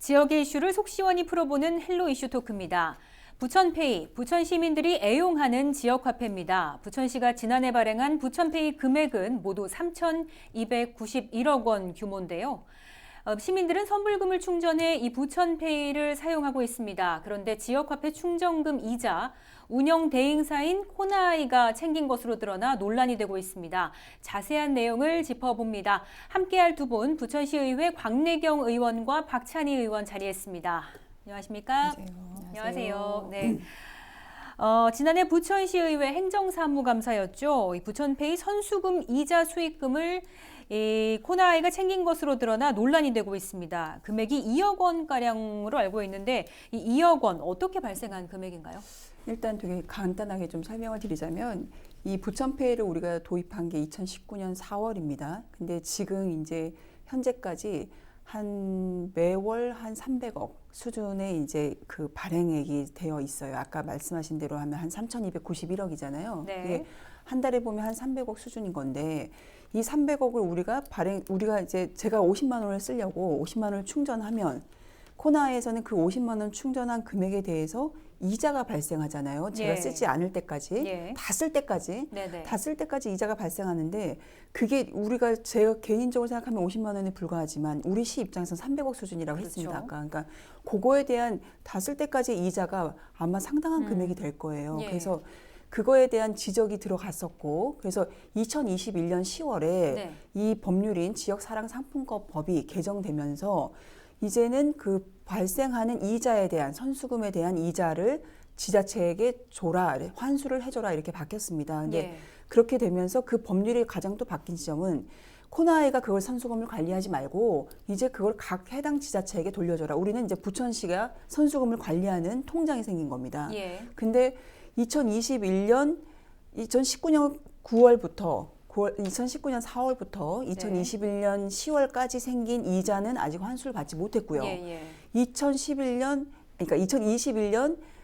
지역의 이슈를 속 시원히 풀어보는 헬로 이슈 토크입니다. 부천페이, 부천 시민들이 애용하는 지역화폐입니다. 부천시가 지난해 발행한 부천페이 금액은 모두 3,291억 원 규모인데요. 시민들은 선불금을 충전해 이 부천페이를 사용하고 있습니다. 그런데 지역화폐 충전금 이자, 운영 대행사인 코나아이가 챙긴 것으로 드러나 논란이 되고 있습니다. 자세한 내용을 짚어봅니다. 함께할 두 분, 부천시의회 광래경 의원과 박찬희 의원 자리했습니다. 안녕하십니까? 안녕하세요. 네. 지난해 부천시의회 행정사무감사였죠. 이 부천페이 선수금 이자 수익금을 이 코나아이가 챙긴 것으로 드러나 논란이 되고 있습니다. 금액이 2억 원가량으로 알고 있는데 이 2억 원 어떻게 발생한 금액인가요? 일단 되게 간단하게 좀 설명을 드리자면 이 부천페이를 우리가 도입한 게 2019년 4월입니다. 근데 지금 이제 현재까지 한 매월 한 300억 수준의 이제 그 발행액이 되어 있어요. 아까 말씀하신 대로 하면 한 3,291억이잖아요. 네. 그게 한 달에 보면 한 300억 수준인 건데 이 300억을 우리가 이제 제가 50만 원을 쓰려고 50만 원을 충전하면 코나에서는 그 50만 원 충전한 금액에 대해서 이자가 발생하잖아요. 제가 쓰지 않을 때까지, 다 쓸 때까지, 다 쓸 때까지 이자가 발생하는데 그게 제가 개인적으로 생각하면 50만 원에 불과하지만 우리 시 입장에서 300억 수준이라고 했습니다. 아까. 그러니까 그거에 대한 다 쓸 때까지 이자가 아마 상당한 금액이 될 거예요. 그래서 그거에 대한 지적이 들어갔었고 그래서 2021년 10월에 이 법률인 지역사랑상품권법이 개정되면서 이제는 그 발생하는 이자에 대한 선수금에 대한 이자를 지자체에게 줘라, 환수를 해줘라 이렇게 바뀌었습니다. 근데 그렇게 되면서 그 법률이 가장 또 바뀐 지점은 코나아이가 그걸 선수금을 관리하지 말고 이제 그걸 각 해당 지자체에게 돌려줘라. 우리는 이제 부천시가 선수금을 관리하는 통장이 생긴 겁니다. 근데 2019년 9월부터 2019년 4월부터 2021년 10월까지 생긴 이자는 아직 환수를 받지 못했고요. 2021년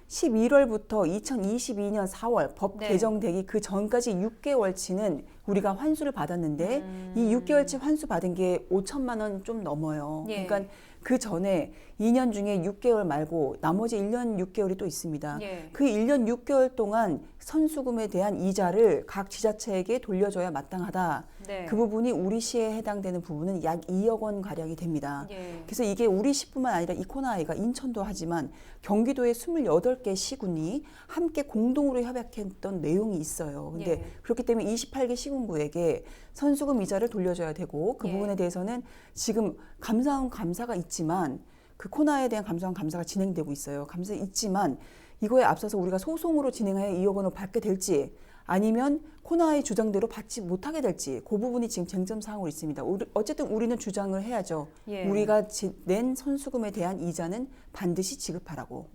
11월부터 2022년 4월 법 개정되기 그 전까지 6개월치는 우리가 환수를 받았는데 이 6개월치 환수 받은 게 5천만 원 좀 넘어요. 그러니까 그 전에 2년 중에 6개월 말고 나머지 1년 6개월이 또 있습니다. 그 1년 6개월 동안 선수금에 대한 이자를 각 지자체에게 돌려줘야 마땅하다. 그 부분이 우리 시에 해당되는 부분은 약 2억 원 가량이 됩니다. 그래서 이게 우리 시뿐만 아니라 이 코나아이가 인천도 하지만 경기도의 28개 시군이 함께 공동으로 협약했던 내용이 있어요. 근데 그렇기 때문에 28개 시군구에게 선수금 이자를 돌려줘야 되고 그 부분에 대해서는 지금 감사원 감사가 있지만 그 코나아이에 대한 감사원 감사가 진행되고 있어요. 감사 있지만 이거에 앞서서 우리가 소송으로 진행하여 2억 원을 받게 될지 아니면 코나아이 주장대로 받지 못하게 될지 그 부분이 지금 쟁점 사항으로 있습니다. 어쨌든 우리는 주장을 해야죠. 우리가 낸 선수금에 대한 이자는 반드시 지급하라고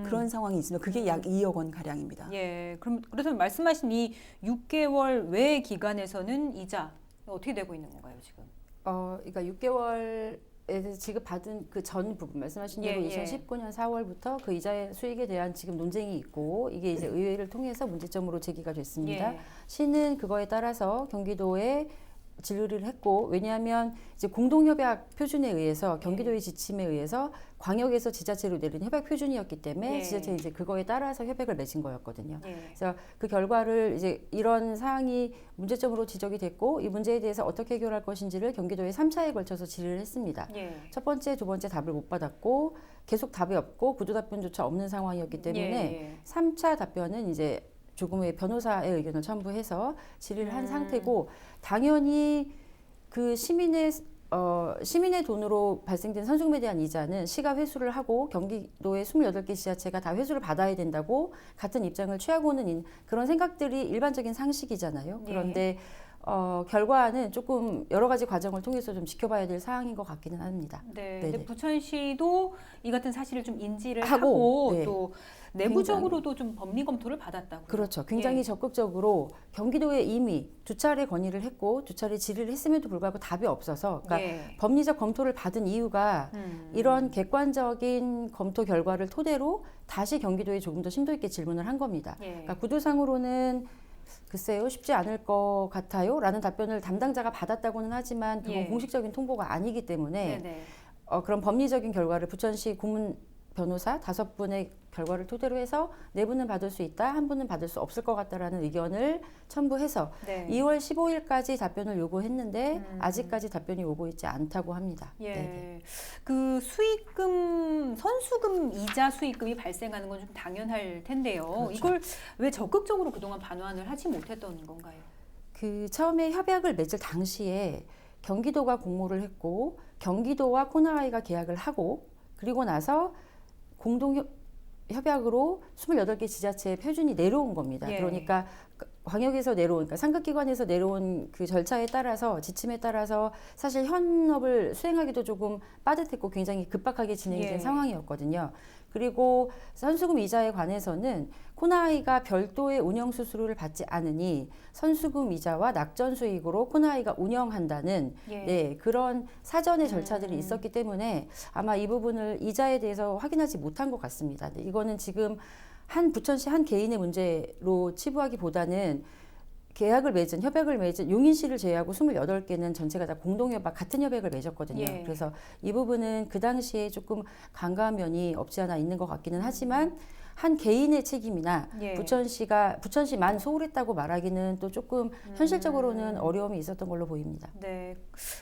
그런 상황이 있습니다. 그게 약 2억 원 가량입니다. 그래서 말씀하신 이 6개월 외 기간에서는 이자 어떻게 되고 있는 건가요 지금? 그러니까 6개월 지급받은 그 전 부분 말씀하신 대로 2019년 4월부터 그 이자의 수익에 대한 지금 논쟁이 있고 이게 이제 의회를 통해서 문제점으로 제기가 됐습니다. 시는 그거에 따라서 경기도에 진료를 했고 왜냐하면 이제 공동협약 표준에 의해서 경기도의 지침에 의해서 광역에서 지자체로 내린 협약 표준이었기 때문에 지자체 이제 그거에 따라서 협약을 맺은 거였거든요. 그래서 그 결과를 이제 이런 사항이 문제점으로 지적이 됐고 이 문제에 대해서 어떻게 해결할 것인지를 경기도에 3차에 걸쳐서 질의를 했습니다. 첫 번째, 두 번째 답을 못 받았고 계속 답이 없고 구두 답변조차 없는 상황이었기 때문에 3차 답변은 이제 조금의 변호사의 의견을 첨부해서 질의를 한 상태고 당연히 그 시민의 돈으로 발생된 선수금에 대한 이자는 시가 회수를 하고 경기도의 28개 지자체가 다 회수를 받아야 된다고 같은 입장을 취하고는 있는 그런 생각들이 일반적인 상식이잖아요. 그런데 결과는 조금 여러 가지 과정을 통해서 좀 지켜봐야 될 사항인 것 같기는 합니다. 근데 부천시도 이 같은 사실을 좀 인지를 하고 또 내부적으로도 좀 법리 검토를 받았다고요. 그렇죠. 굉장히 적극적으로 경기도에 이미 두 차례 건의를 했고 두 차례 질의를 했음에도 불구하고 답이 없어서 그러니까 법리적 검토를 받은 이유가 이런 객관적인 검토 결과를 토대로 다시 경기도에 조금 더 심도 있게 질문을 한 겁니다. 그러니까 구두상으로는 글쎄요 쉽지 않을 것 같아요 라는 답변을 담당자가 받았다고는 하지만 그건 공식적인 통보가 아니기 때문에 그런 법리적인 결과를 부천시 고문 변호사 5분의 결과를 토대로 해서 4분은 받을 수 있다, 1분은 받을 수 없을 것 같다라는 의견을 첨부해서 네. 2월 15일까지 답변을 요구했는데 아직까지 답변이 오고 있지 않다고 합니다. 예. 네네. 그 수익금, 선수금 이자 수익금이 발생하는 건 좀 당연할 텐데요. 그렇죠. 이걸 왜 적극적으로 그동안 반환을 하지 못했던 건가요? 그 처음에 협약을 맺을 당시에 경기도가 공모를 했고 경기도와 코나아이가 계약을 하고 그리고 나서 공동 협약으로 28개 지자체의 표준이 내려온 겁니다. 예. 그러니까 광역에서 내려온, 그러니까 상급기관에서 내려온 그 절차에 따라서 지침에 따라서 사실 현업을 수행하기도 조금 빠듯했고 굉장히 급박하게 진행이 된 예. 상황이었거든요. 그리고 선수금 이자에 관해서는 코나아이가 별도의 운영 수수료를 받지 않으니 선수금 이자와 낙전 수익으로 코나아이가 운영한다는 예. 네, 그런 사전의 절차들이 있었기 때문에 아마 이 부분을 이자에 대해서 확인하지 못한 것 같습니다. 네, 이거는 지금 한 부천시 한 개인의 문제로 치부하기보다는 협약을 맺은 용인시를 제외하고 28개는 전체가 다 공동협약 같은 협약을 맺었거든요. 예. 그래서 이 부분은 그 당시에 조금 간과한 면이 없지 않아 있는 것 같기는 하지만 한 개인의 책임이나 예. 부천시만 소홀했다고 말하기는 또 조금 현실적으로는 어려움이 있었던 걸로 보입니다. 네.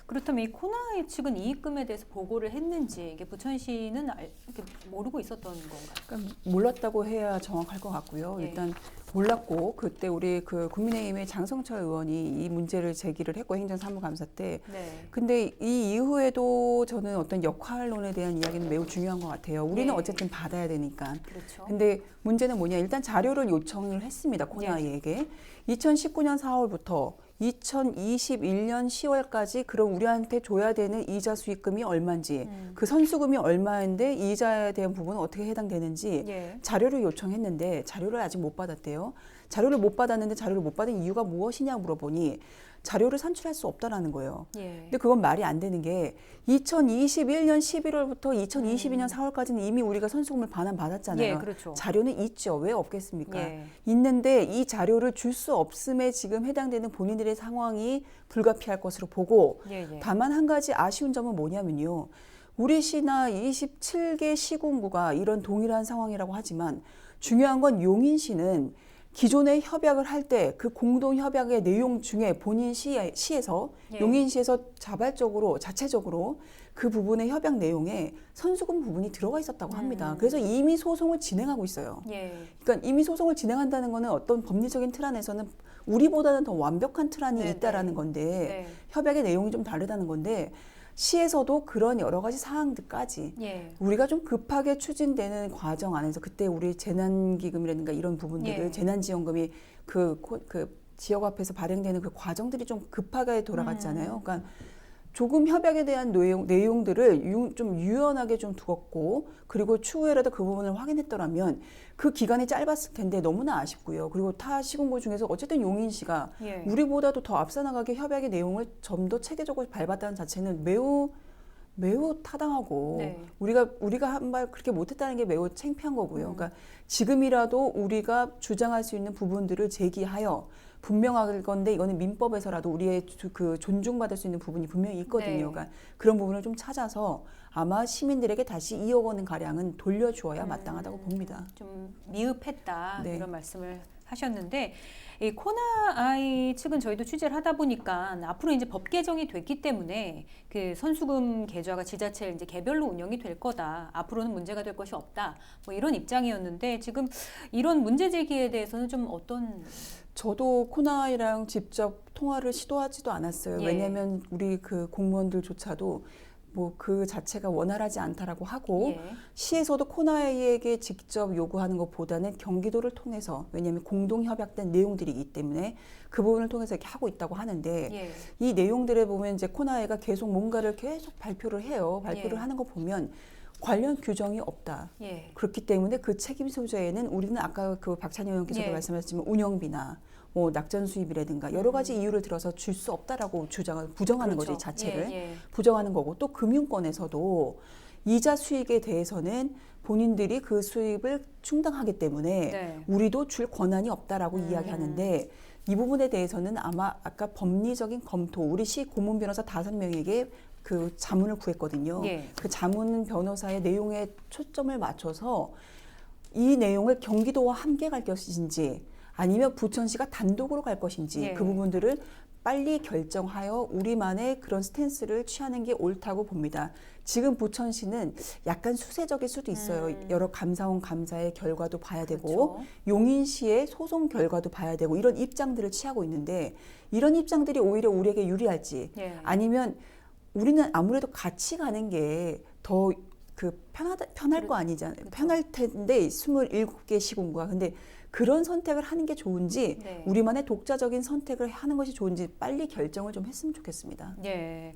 그렇다면 이 코나이 측은 이익금에 대해서 보고를 했는지 이게 부천시는 이렇게 모르고 있었던 건가요? 그러니까 몰랐다고 해야 정확할 것 같고요. 예. 일단 몰랐고 그때 우리 그 국민의힘의 장성철 의원이 이 문제를 제기를 했고 행정사무감사 때. 네. 근데 이 이후에도 저는 어떤 역할론에 대한 이야기는 매우 중요한 것 같아요. 우리는 예. 어쨌든 받아야 되니까. 그렇죠. 근데 문제는 뭐냐? 일단 자료를 요청을 했습니다. 코나이에게. 2019년 4월부터 2021년 10월까지 그럼 우리한테 줘야 되는 이자 수익금이 얼마인지 그 선수금이 얼마인데 이자에 대한 부분은 어떻게 해당되는지 예. 자료를 요청했는데 자료를 아직 못 받았대요. 자료를 못 받았는데 자료를 못 받은 이유가 무엇이냐 물어보니 자료를 산출할 수 없다라는 거예요. 예. 근데 그건 말이 안 되는 게 2021년 11월부터 2022년 4월까지는 이미 우리가 선수금을 반환받았잖아요. 예, 그렇죠. 자료는 있죠. 왜 없겠습니까? 예. 있는데 이 자료를 줄 수 없음에 지금 해당되는 본인들의 상황이 불가피할 것으로 보고 예, 예. 다만 한 가지 아쉬운 점은 뭐냐면요. 우리 시나 27개 시군구가 이런 동일한 상황이라고 하지만 중요한 건 용인시는 기존의 협약을 할 때 그 공동 협약의 내용 중에 본인 시에서 예. 용인시에서 자체적으로 그 부분의 협약 내용에 선수금 부분이 들어가 있었다고 합니다. 그래서 이미 소송을 진행하고 있어요. 예. 그러니까 이미 소송을 진행한다는 거는 어떤 법리적인 틀 안에서는 우리보다는 더 완벽한 틀 안이 네, 있다라는 네. 건데 네. 협약의 내용이 좀 다르다는 건데 시에서도 그런 여러 가지 사항들까지 예. 우리가 좀 급하게 추진되는 과정 안에서 그때 우리 재난기금이라든가 이런 부분들을 예. 재난지원금이 그 지역 앞에서 발행되는 그 과정들이 좀 급하게 돌아갔잖아요. 그러니까 조금 협약에 대한 내용들을 좀 유연하게 좀 두었고 그리고 추후에라도 그 부분을 확인했더라면 그 기간이 짧았을 텐데 너무나 아쉽고요. 그리고 타 시군구 중에서 어쨌든 용인시가 예. 우리보다도 더 앞서 나가게 협약의 내용을 좀 더 체계적으로 밟았다는 자체는 매우 타당하고 네. 우리가 한 말 그렇게 못했다는 게 매우 창피한 거고요. 그러니까 지금이라도 우리가 주장할 수 있는 부분들을 제기하여 분명할 건데 이거는 민법에서라도 우리의 그 존중받을 수 있는 부분이 분명히 있거든요. 네. 그러니까 그런 부분을 좀 찾아서 아마 시민들에게 다시 2억 원의 가량은 돌려주어야 마땅하다고 봅니다. 좀 미흡했다 네. 이런 말씀을 하셨는데 이 코나아이 측은 저희도 취재를 하다 보니까 앞으로 이제 법 개정이 됐기 때문에 그 선수금 계좌가 지자체 이제 개별로 운영이 될 거다. 앞으로는 문제가 될 것이 없다. 뭐 이런 입장이었는데 지금 이런 문제 제기에 대해서는 좀 어떤 저도 코나이랑 직접 통화를 시도하지도 않았어요. 예. 왜냐하면 우리 그 공무원들조차도 뭐 그 자체가 원활하지 않다라고 하고 예. 시에서도 코나이에게 직접 요구하는 것보다는 경기도를 통해서 왜냐하면 공동 협약된 내용들이기 때문에 그 부분을 통해서 이렇게 하고 있다고 하는데 예. 이 내용들에 보면 이제 코나이가 계속 뭔가를 계속 발표를 해요. 발표를 예. 하는 거 보면 관련 규정이 없다. 예. 그렇기 때문에 그 책임 소재에는 우리는 아까 그 박찬희 의원께서도 예. 말씀하셨지만 운영비나 뭐 낙전 수입이라든가 여러 가지 이유를 들어서 줄 수 없다라고 부정하는 그렇죠. 거죠, 이 자체를. 예, 예. 부정하는 거고 또 금융권에서도 이자 수익에 대해서는 본인들이 그 수입을 충당하기 때문에 네. 우리도 줄 권한이 없다라고 이야기하는데 이 부분에 대해서는 아마 아까 법리적인 검토, 우리 시 고문 변호사 5명에게 그 자문을 구했거든요. 예. 그 자문 변호사의 내용에 초점을 맞춰서 이 내용을 경기도와 함께 갈 것인지 아니면 부천시가 단독으로 갈 것인지 예. 그 부분들을 빨리 결정하여 우리만의 그런 스탠스를 취하는 게 옳다고 봅니다. 지금 부천시는 약간 수세적일 수도 있어요. 여러 감사원 감사의 결과도 봐야 되고 그렇죠. 용인시의 소송 결과도 봐야 되고 이런 입장들을 취하고 있는데 이런 입장들이 오히려 우리에게 유리할지 예. 아니면 우리는 아무래도 같이 가는 게 더 편할 거 아니잖아요. 그렇죠. 편할 텐데 27개 시군구가 근데 그런 선택을 하는 게 좋은지 네. 우리만의 독자적인 선택을 하는 것이 좋은지 빨리 결정을 좀 했으면 좋겠습니다. 예.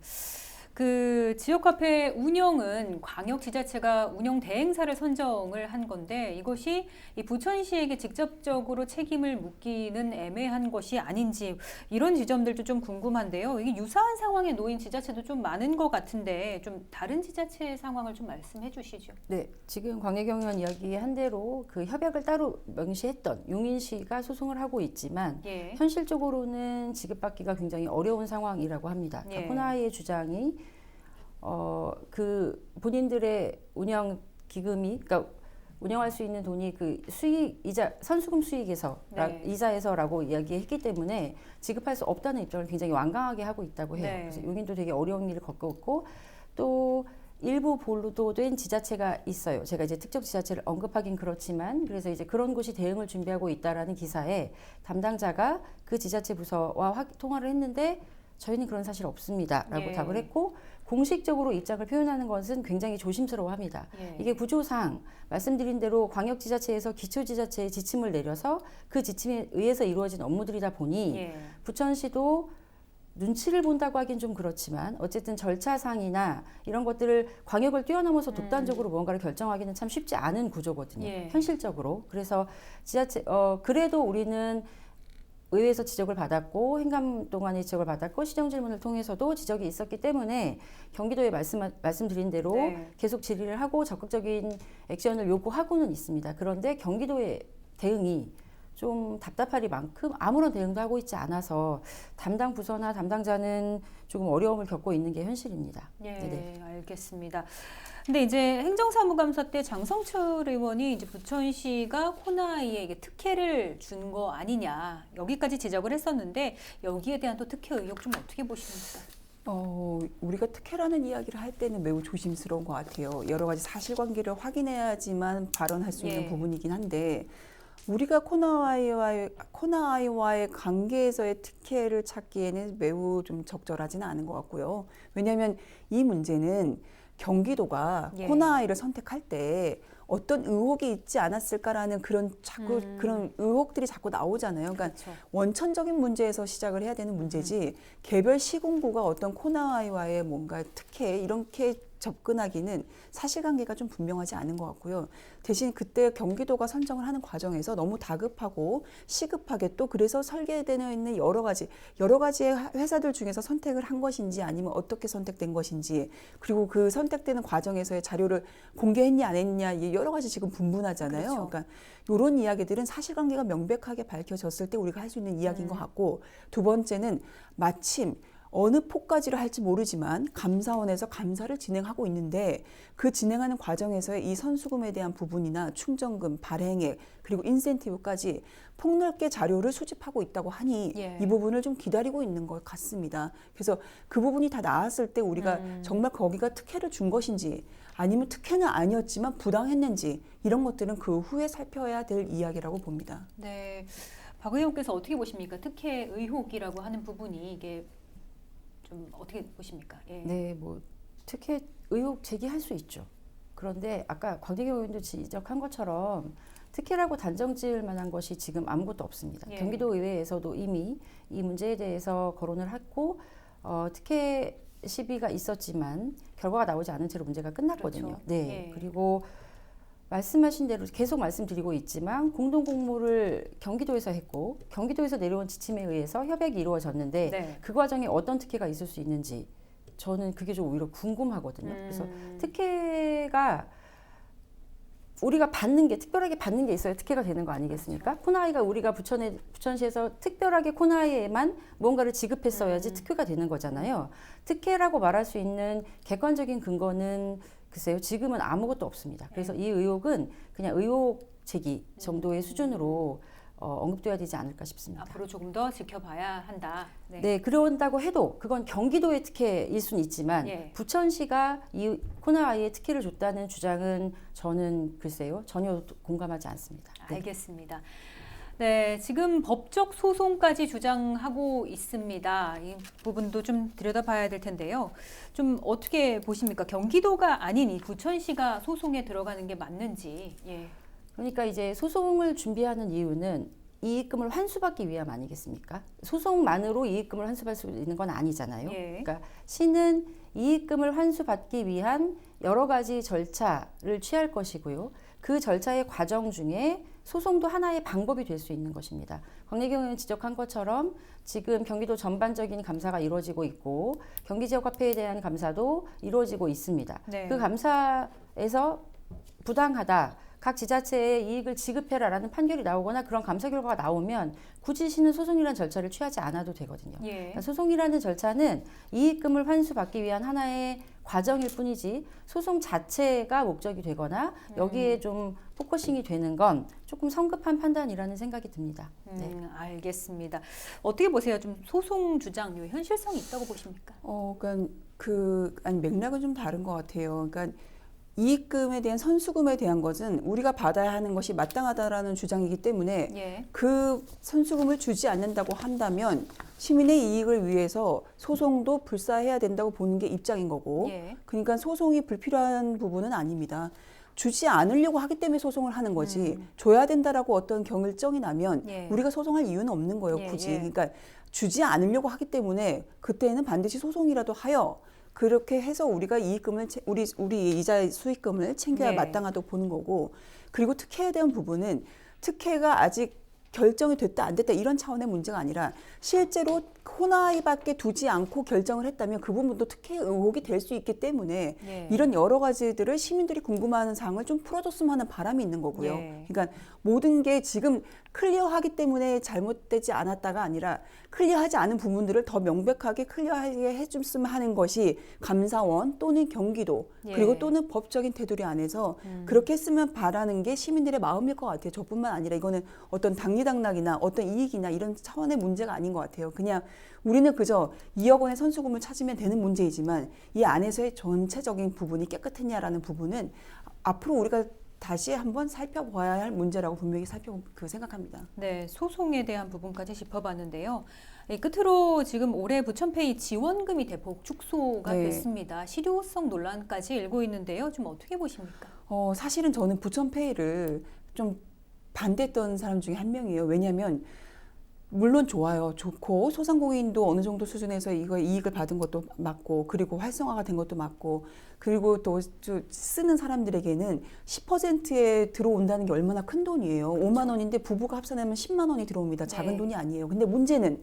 그 지역 카페 운영은 광역지자체가 운영 대행사를 선정을 한 건데 이것이 이 부천시에게 직접적으로 책임을 묻기는 애매한 것이 아닌지 이런 지점들도 좀 궁금한데요. 이게 유사한 상황에 놓인 지자체도 좀 많은 것 같은데 좀 다른 지자체의 상황을 좀 말씀해 주시죠. 네, 지금 광해경의원 이야기한 대로 그 협약을 따로 명시했던 용인시가 소송을 하고 있지만 예. 현실적으로는 지급받기가 굉장히 어려운 상황이라고 합니다. 예. 코나이의 주장이 그 본인들의 운영 기금이 그러니까 운영할 수 있는 돈이 그 수익 이자 선수금 수익에서 네. 이자에서라고 이야기했기 때문에 지급할 수 없다는 입장을 굉장히 완강하게 하고 있다고 해요. 네. 그래서 용인도 되게 어려운 일을 겪었고 또 일부 보도된 지자체가 있어요. 제가 이제 특정 지자체를 언급하긴 그렇지만 그래서 이제 그런 곳이 대응을 준비하고 있다라는 기사에 담당자가 그 지자체 부서와 통화를 했는데 저희는 그런 사실 없습니다라고 예. 답을 했고 공식적으로 입장을 표현하는 것은 굉장히 조심스러워합니다. 예. 이게 구조상 말씀드린 대로 광역지자체에서 기초지자체에 지침을 내려서 그 지침에 의해서 이루어진 업무들이다 보니 예. 부천시도 눈치를 본다고 하긴 좀 그렇지만 어쨌든 절차상이나 이런 것들을 광역을 뛰어넘어서 독단적으로 무언가를 결정하기는 참 쉽지 않은 구조거든요. 예. 현실적으로. 그래서 지자체 그래도 우리는 의회에서 지적을 받았고 행감동안에 지적을 받았고 시정질문을 통해서도 지적이 있었기 때문에 경기도에 말씀드린 대로 네. 계속 질의를 하고 적극적인 액션을 요구하고는 있습니다. 그런데 경기도의 대응이 좀 답답할 만큼 아무런 대응도 하고 있지 않아서 담당 부서나 담당자는 조금 어려움을 겪고 있는 게 현실입니다. 예, 네네. 알겠습니다. 근데 이제 행정사무감사 때 장성철 의원이 이제 부천시가 코나이에게 특혜를 준 거 아니냐 여기까지 지적을 했었는데 여기에 대한 또 특혜 의혹 좀 어떻게 보십니까? 우리가 특혜라는 이야기를 할 때는 매우 조심스러운 것 같아요. 여러 가지 사실관계를 확인해야지만 발언할 수 있는 예. 부분이긴 한데 우리가 코나아이와의 관계에서의 특혜를 찾기에는 매우 좀 적절하지는 않은 것 같고요. 왜냐하면 이 문제는 경기도가 예. 코나아이를 선택할 때 어떤 의혹이 있지 않았을까라는 그런 의혹들이 자꾸 나오잖아요. 그러니까 그렇죠. 원천적인 문제에서 시작을 해야 되는 문제지 개별 시군구가 어떤 코나아이와의 뭔가 특혜 이렇게 접근하기는 사실관계가 좀 분명하지 않은 것 같고요. 대신 그때 경기도가 선정을 하는 과정에서 너무 다급하고 시급하게 또 그래서 설계되어 있는 여러 가지의 회사들 중에서 선택을 한 것인지 아니면 어떻게 선택된 것인지 그리고 그 선택되는 과정에서의 자료를 공개했냐 안 했냐 이게 여러 가지 지금 분분하잖아요. 그렇죠. 그러니까 이런 이야기들은 사실관계가 명백하게 밝혀졌을 때 우리가 할 수 있는 이야기인 것 같고 두 번째는 마침 어느 폭까지를 할지 모르지만 감사원에서 감사를 진행하고 있는데 그 진행하는 과정에서의 이 선수금에 대한 부분이나 충전금, 발행액 그리고 인센티브까지 폭넓게 자료를 수집하고 있다고 하니 예. 이 부분을 좀 기다리고 있는 것 같습니다. 그래서 그 부분이 다 나왔을 때 우리가 정말 거기가 특혜를 준 것인지 아니면 특혜는 아니었지만 부당했는지 이런 것들은 그 후에 살펴야 될 이야기라고 봅니다. 네, 박 의원께서 어떻게 보십니까? 특혜 의혹이라고 하는 부분이 이게 좀 어떻게 보십니까? 예. 네, 뭐 특혜 의혹 제기할 수 있죠. 그런데 아까 광대경 의원도 지적한 것처럼 특혜라고 단정 지을 만한 것이 지금 아무것도 없습니다. 예. 경기도 의회에서도 이미 이 문제에 대해서 거론을 했고 특혜 시비가 있었지만 결과가 나오지 않은 채로 문제가 끝났거든요. 그렇죠. 네, 예. 그리고 말씀하신 대로 계속 말씀드리고 있지만 공동공모를 경기도에서 했고 경기도에서 내려온 지침에 의해서 협약이 이루어졌는데 네. 그 과정에 어떤 특혜가 있을 수 있는지 저는 그게 좀 오히려 궁금하거든요. 그래서 특혜가 우리가 받는 게 특별하게 받는 게 있어야 특혜가 되는 거 아니겠습니까? 코나이가 우리가 부천시에서 특별하게 코나이에만 무언가를 지급했어야지 특혜가 되는 거잖아요. 특혜라고 말할 수 있는 객관적인 근거는 글쎄요, 지금은 아무것도 없습니다. 그래서 이 의혹은 그냥 의혹 제기 정도의 수준으로 언급돼야 되지 않을까 싶습니다. 앞으로 조금 더 지켜봐야 한다. 네, 그런다고 해도 그건 경기도의 특혜일 수는 있지만 예. 부천시가 이 코나아이의 특혜를 줬다는 주장은 저는 글쎄요, 전혀 공감하지 않습니다. 네. 알겠습니다. 네, 지금 법적 소송까지 주장하고 있습니다. 이 부분도 좀 들여다봐야 될 텐데요. 좀 어떻게 보십니까? 경기도가 아닌 이 부천시가 소송에 들어가는 게 맞는지. 예. 그러니까 이제 소송을 준비하는 이유는 이익금을 환수받기 위함 아니겠습니까? 소송만으로 이익금을 환수받을 수 있는 건 아니잖아요. 예. 그러니까 시는 이익금을 환수받기 위한 여러 가지 절차를 취할 것이고요. 그 절차의 과정 중에 소송도 하나의 방법이 될 수 있는 것입니다. 광래경 의원이 지적한 것처럼 지금 경기도 전반적인 감사가 이루어지고 있고 경기지역화폐에 대한 감사도 이루어지고 있습니다. 네. 그 감사에서 부당하다. 각 지자체에 이익을 지급해라라는 판결이 나오거나 그런 감사 결과가 나오면 굳이 시는 소송이라는 절차를 취하지 않아도 되거든요. 예. 그러니까 소송이라는 절차는 이익금을 환수받기 위한 하나의 과정일 뿐이지 소송 자체가 목적이 되거나 여기에 좀 포커싱이 되는 건 조금 성급한 판단이라는 생각이 듭니다. 네. 알겠습니다. 어떻게 보세요? 좀 소송 주장 현실성이 있다고 보십니까? 그러니까 아니 맥락은 좀 다른 것 같아요. 그러니까 이익금에 대한 선수금에 대한 것은 우리가 받아야 하는 것이 마땅하다라는 주장이기 때문에 예. 그 선수금을 주지 않는다고 한다면 시민의 이익을 위해서 소송도 불사해야 된다고 보는 게 입장인 거고 예. 그러니까 소송이 불필요한 부분은 아닙니다. 주지 않으려고 하기 때문에 소송을 하는 거지 줘야 된다라고 어떤 경일정이 나면 예. 우리가 소송할 이유는 없는 거예요. 예, 굳이. 예. 그러니까 주지 않으려고 하기 때문에 그때는 반드시 소송이라도 하여 그렇게 해서 우리가 이익금을 우리 이자 수익금을 챙겨야 네. 마땅하다고 보는 거고 그리고 특혜에 대한 부분은 특혜가 아직 결정이 됐다 안 됐다 이런 차원의 문제가 아니라 실제로 코나이밖에 두지 않고 결정을 했다면 그 부분도 특혜 의혹이 될 수 있기 때문에 예. 이런 여러 가지들을 시민들이 궁금해하는 사항을 좀 풀어줬으면 하는 바람이 있는 거고요. 예. 그러니까 모든 게 지금 클리어하기 때문에 잘못되지 않았다가 아니라 클리어하지 않은 부분들을 더 명백하게 클리어하게 해줬으면 하는 것이 감사원 또는 경기도 예. 그리고 또는 법적인 테두리 안에서 그렇게 했으면 바라는 게 시민들의 마음일 것 같아요. 저뿐만 아니라 이거는 어떤 당리당락이나 어떤 이익이나 이런 차원의 문제가 아닌 것 같아요. 그냥 우리는 그저 2억 원의 선수금을 찾으면 되는 문제이지만 이 안에서의 전체적인 부분이 깨끗했냐라는 부분은 앞으로 우리가 다시 한번 살펴봐야 할 문제라고 분명히 생각합니다. 네, 소송에 대한 부분까지 짚어봤는데요. 끝으로 지금 올해 부천페이 지원금이 대폭 축소가 네. 됐습니다. 실효성 논란까지 일고 있는데요. 좀 어떻게 보십니까? 사실은 저는 부천페이를 좀 반대했던 사람 중에 한 명이에요. 왜냐하면 물론 좋고 소상공인도 어느 정도 수준에서 이거 이익을 받은 것도 맞고 그리고 활성화가 된 것도 맞고 그리고 또 쓰는 사람들에게는 10%에 들어온다는 게 얼마나 큰 돈이에요. 5만 원인데 부부가 합산하면 10만 원이 들어옵니다. 작은 네. 돈이 아니에요. 근데 문제는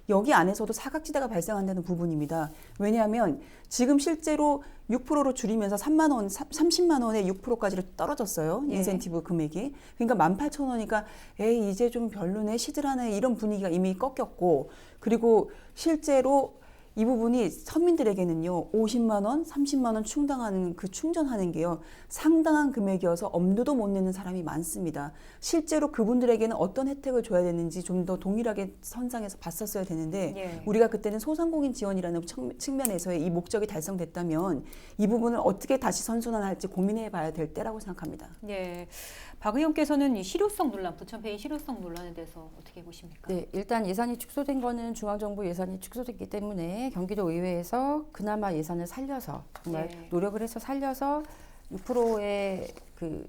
여기 안에서도 사각지대가 발생한다는 부분입니다. 왜냐하면 지금 실제로 6%로 줄이면서 3만 원, 30만 원에 6%까지로 떨어졌어요. 예. 인센티브 금액이. 그러니까 18,000원이니까 에이 이제 좀 별로네 시들하네 이런 분위기가 이미 꺾였고 그리고 실제로 이 부분이 서민들에게는요 50만 원, 30만 원 충전하는 게요 상당한 금액이어서 엄두도 못 내는 사람이 많습니다. 실제로 그분들에게는 어떤 혜택을 줘야 되는지 좀 더 동일하게 선상에서 봤었어야 되는데 예. 우리가 그때는 소상공인 지원이라는 측면에서의 이 목적이 달성됐다면 이 부분을 어떻게 다시 선순환할지 고민해봐야 될 때라고 생각합니다. 예, 박 의원께서는 이 실효성 논란, 부천페이 실효성 논란에 대해서 어떻게 보십니까? 네, 일단 예산이 축소된 거는 중앙정부 예산이 축소됐기 때문에 경기도 의회에서 그나마 예산을 살려서 정말 예. 노력을 해서 살려서 6%의 그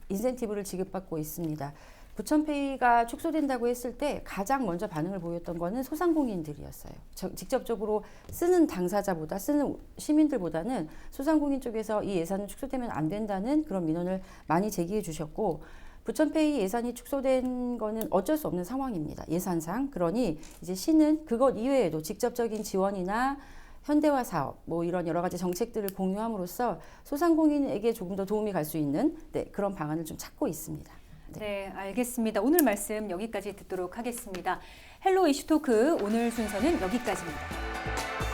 인센티브를 지급받고 있습니다. 부천페이가 축소된다고 했을 때 가장 먼저 반응을 보였던 거는 소상공인들이었어요. 직접적으로 쓰는 당사자보다 쓰는 시민들보다는 소상공인 쪽에서 이 예산은 축소되면 안 된다는 그런 민원을 많이 제기해 주셨고 부천페이 예산이 축소된 거는 어쩔 수 없는 상황입니다. 예산상. 그러니 이제 시는 그것 이외에도 직접적인 지원이나 현대화 사업, 뭐 이런 여러 가지 정책들을 공유함으로써 소상공인에게 조금 더 도움이 갈 수 있는 그런 방안을 좀 찾고 있습니다. 네, 알겠습니다. 오늘 말씀 여기까지 듣도록 하겠습니다. 헬로 이슈토크 오늘 순서는 여기까지입니다.